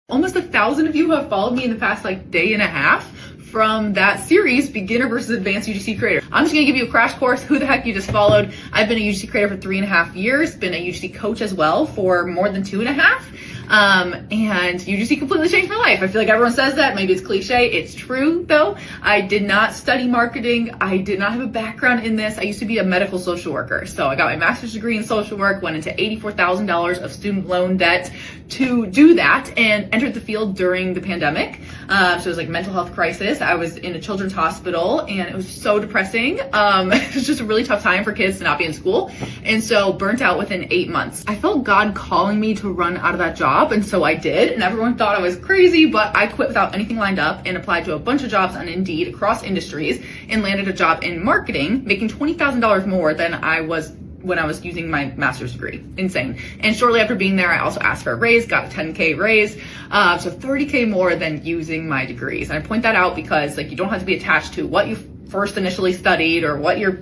Almost 1,000 of you have followed me in the past day and a half from that series, Beginner versus Advanced UGC Creator. I'm just gonna give you a crash course, who the heck you just followed. I've been a UGC creator for 3.5 years, been a UGC coach as well for more than 2.5. And UGC completely changed my life. I feel like everyone says that, maybe it's cliche. It's true though. I did not study marketing. I did not have a background in this. I used to be a medical social worker. So I got my master's degree in social work, went into $84,000 of student loan debt to do that, and entered the field during the pandemic. So it was like mental health crisis. I was in a children's hospital and it was so depressing. It was just a really tough time for kids to not be in school. And so burnt out within 8 months. I felt God calling me to run out of that job. And so I did. And everyone thought I was crazy, but I quit without anything lined up and applied to a bunch of jobs on Indeed across industries and landed a job in marketing, making $20,000 more than I was when I was using my master's degree. Insane. And shortly after being there, I also asked for a raise, got a 10K raise. So 30K more than using my degrees. And I point that out because you don't have to be attached to what you first initially studied or what your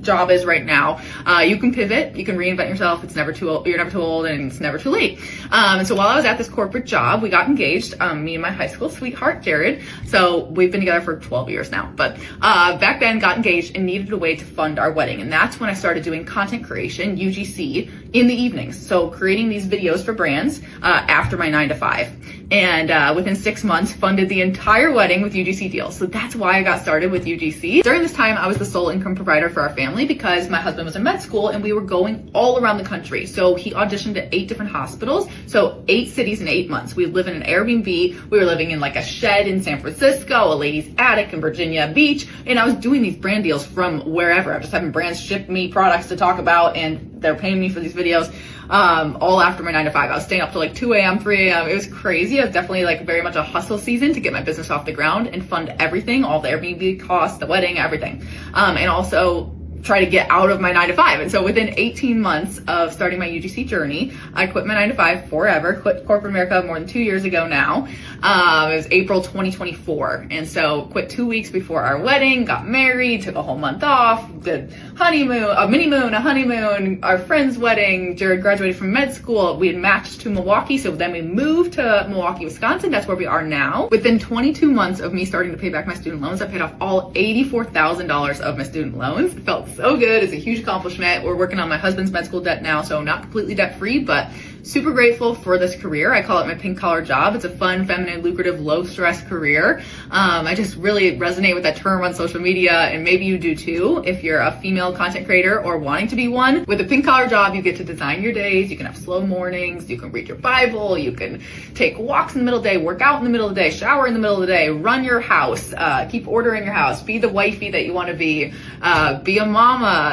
job is right now. You can pivot, you can reinvent yourself. It's never too old, you're never too old, and it's never too late. And so while I was at this corporate job, we got engaged, me and my high school sweetheart, Jared. So we've been together for 12 years now, but back then got engaged and needed a way to fund our wedding. And that's when I started doing content creation, UGC, in the evenings. So creating these videos for brands after my 9 to 5. And within 6 months, funded the entire wedding with UGC deals. So that's why I got started with UGC. During this time, I was the sole income provider for our family because my husband was in med school and we were going all around the country. So he auditioned at 8 different hospitals. So 8 cities in 8 months. We live in an Airbnb. We were living in a shed in San Francisco, a lady's attic in Virginia Beach. And I was doing these brand deals from wherever. I was just having brands ship me products to talk about, and they're paying me for these videos. All after my 9 to 5. I was staying up till 2 a.m., 3 a.m. It was crazy. It was definitely very much a hustle season to get my business off the ground and fund everything, all the Airbnb costs, the wedding, everything. And also try to get out of my 9 to 5. And so within 18 months of starting my UGC journey, I quit my 9 to 5 forever, quit corporate America more than 2 years ago now. It was April 2024. And so quit 2 weeks before our wedding, got married, took a whole month off, did honeymoon, a mini moon, a honeymoon, our friend's wedding. Jared graduated from med school. We had matched to Milwaukee. So then we moved to Milwaukee, Wisconsin. That's where we are now. Within 22 months of me starting to pay back my student loans, I paid off all $84,000 of my student loans. It felt so good. It's a huge accomplishment. We're working on my husband's med school debt now, so not completely debt free, but super grateful for this career. I call it my pink collar job. It's a fun, feminine, lucrative, low stress career. I just really resonate with that term on social media, and maybe you do too if you're a female content creator or wanting to be one. With a pink collar job, you get to design your days. You can have slow mornings. You can read your Bible. You can take walks in the middle of the day, work out in the middle of the day, shower in the middle of the day, run your house, keep order in your house, be the wifey that you want to be a mama,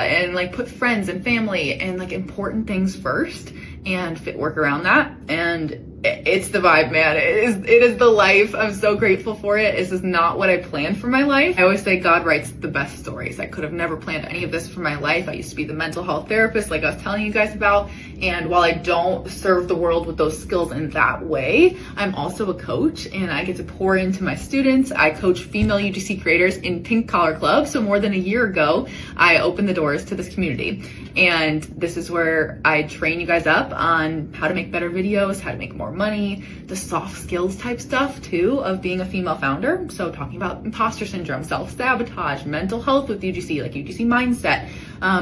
and put friends and family and important things first and fit work around that. And it's the vibe, man. It is the life. I'm so grateful for it. This is not what I planned for my life. I always say God writes the best stories. I could have never planned any of this for my life. I used to be the mental health therapist like I was telling you guys about. And while I don't serve the world with those skills in that way, I'm also a coach and I get to pour into my students. I coach female UGC creators in Pink Collar Club. So more than a year ago, I opened the doors to this community. And this is where I train you guys up on how to make better videos, how to make more money, the soft skills type stuff too of being a female founder. So talking about imposter syndrome, self-sabotage, mental health with UGC, UGC mindset,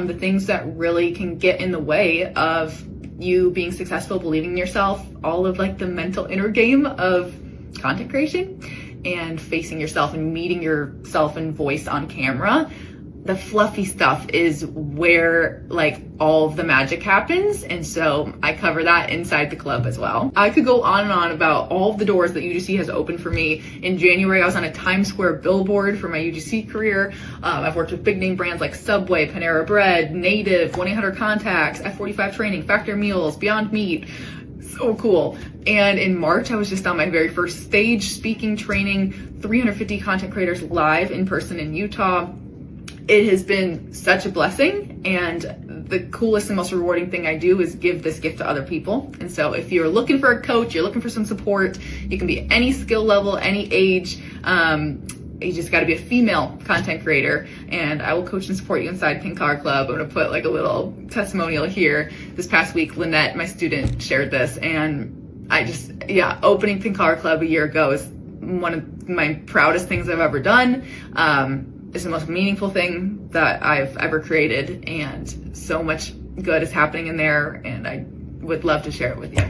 the things that really can get in the way of you being successful, believing in yourself, all of the mental inner game of content creation and facing yourself and meeting yourself and voice on camera. The fluffy stuff is where all of the magic happens. And so I cover that inside the club as well. I could go on and on about all of the doors that UGC has opened for me. In January, I was on a Times Square billboard for my UGC career. I've worked with big name brands like Subway, Panera Bread, Native, 1-800-CONTACTS, F45 Training, Factor Meals, Beyond Meat. So cool. And in March, I was just on my very first stage speaking training, 350 content creators live in person in Utah. It has been such a blessing, and the coolest and most rewarding thing I do is give this gift to other people. And so if you're looking for a coach, you're looking for some support, you can be any skill level, any age. You just got to be a female content creator, and I will coach and support you inside Pink Collar Club. I'm going to put a little testimonial here. This past week, Lynette, my student, shared this, and opening Pink Collar Club a year ago is one of my proudest things I've ever done. It's the most meaningful thing that I've ever created, and so much good is happening in there, and I would love to share it with you.